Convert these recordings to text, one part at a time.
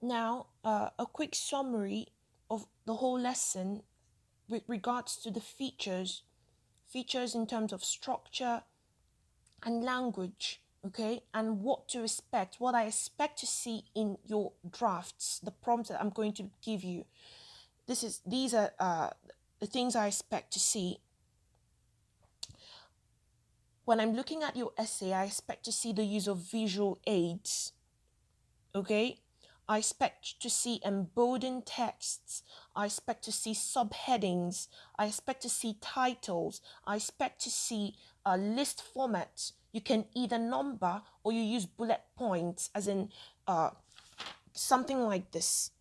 Now, a quick summary of the whole lesson with regards to the features in terms of structure and language, okay, and what to expect, what I expect to see in your drafts, the prompts that I'm going to give you. These are the things I expect to see. When I'm looking at your essay, I expect to see the use of visual aids, okay? I expect to see emboldened texts. I expect to see subheadings. I expect to see titles. I expect to see a list format. You can either number or you use bullet points, as in uh, something like this,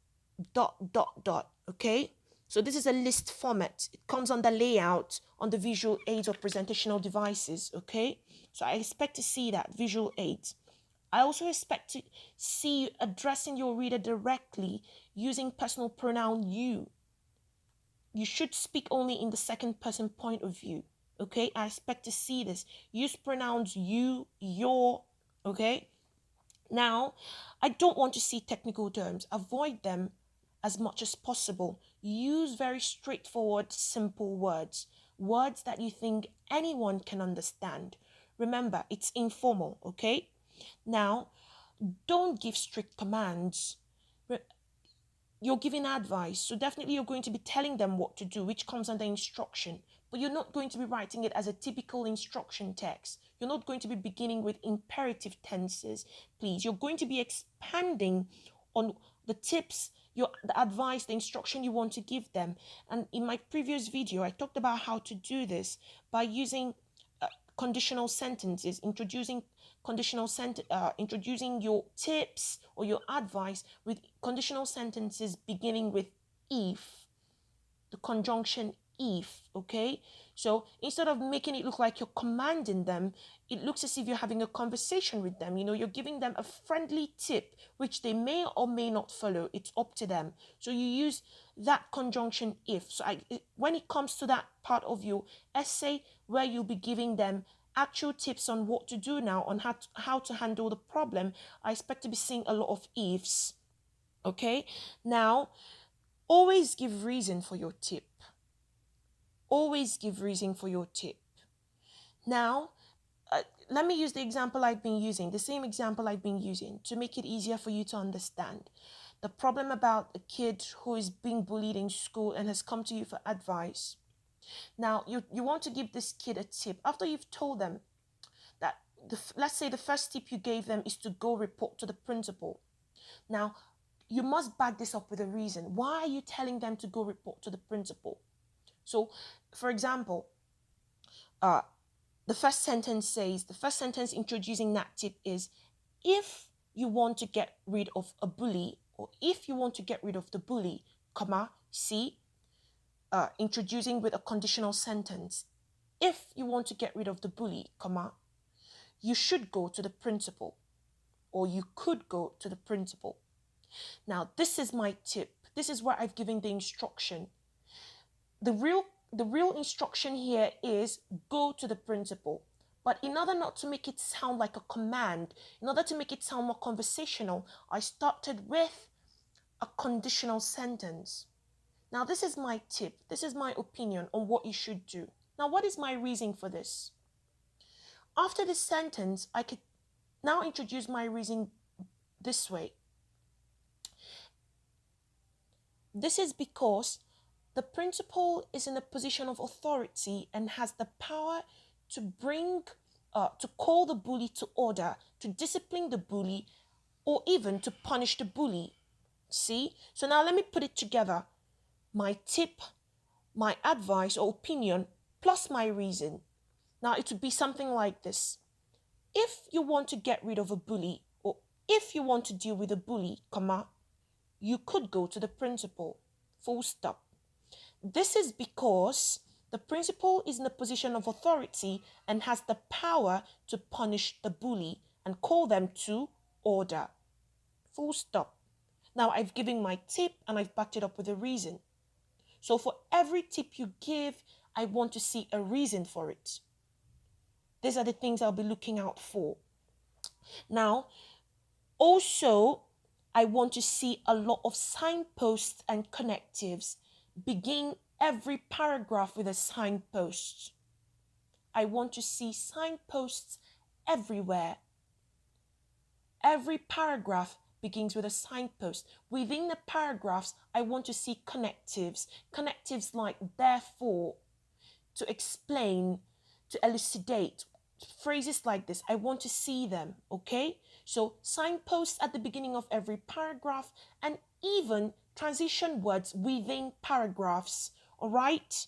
dot, dot, dot, okay? So this is a list format. It comes on the layout on the visual aids or presentational devices, okay? So I expect to see that visual aids. I also expect to see you addressing your reader directly using personal pronoun you. You should speak only in the second person point of view. Okay, I expect to see this. Use pronouns you, your. Okay, now I don't want to see technical terms. Avoid them as much as possible. Use very straightforward, simple words. Words that you think anyone can understand. Remember, it's informal, okay? Now, don't give strict commands. You're giving advice, so definitely you're going to be telling them what to do, which comes under instruction. But you're not going to be writing it as a typical instruction text. You're not going to be beginning with imperative tenses, please. You're going to be expanding on the tips, the advice, the instruction you want to give them. And in my previous video, I talked about how to do this by using conditional sentences, introducing your tips or your advice with conditional sentences beginning with if, the conjunction if, okay? So instead of making it look like you're commanding them, it looks as if you're having a conversation with them. You're giving them a friendly tip, which they may or may not follow. It's up to them. So you use that conjunction if. So when it comes to that part of your essay where you'll be giving them actual tips on what to do now, on how to handle the problem, I expect to be seeing a lot of ifs, okay? Now, always give reason for your tip. Always give reason for your tip. Now, let me use the example I've been using, the same example I've been using to make it easier for you to understand. The problem about a kid who is being bullied in school and has come to you for advice. Now, you want to give this kid a tip after you've told them that, let's say the first tip you gave them is to go report to the principal. Now, you must back this up with a reason. Why are you telling them to go report to the principal? So, for example, uh, the first sentence introducing that tip is, if you want to get rid of a bully, or if you want to get rid of the bully, comma, see, introducing with a conditional sentence. If you want to get rid of the bully, comma, you should go to the principal, or you could go to the principal. Now, this is my tip. This is where I've given the instruction. The real instruction here is go to the principal. But in order not to make it sound like a command, in order to make it sound more conversational, I started with a conditional sentence. Now, this is my tip. This is my opinion on what you should do. Now, what is my reason for this? After this sentence, I could now introduce my reason this way. This is because the principal is in a position of authority and has the power to to call the bully to order, to discipline the bully, or even to punish the bully. See? So now let me put it together. My tip, my advice or opinion, plus my reason. Now it would be something like this. If you want to get rid of a bully, or if you want to deal with a bully, comma, you could go to the principal. Full stop. This is because the principal is in a position of authority and has the power to punish the bully and call them to order. Full stop. Now I've given my tip and I've backed it up with a reason. So for every tip you give, I want to see a reason for it. These are the things I'll be looking out for. Now, also, I want to see a lot of signposts and connectives. Begin every paragraph with a signpost. I want to see signposts everywhere. Every paragraph begins with a signpost. Within the paragraphs, I want to see connectives. Connectives like therefore, to explain, to elucidate. Phrases like this, I want to see them, okay? So signposts at the beginning of every paragraph and even transition words within paragraphs, all right?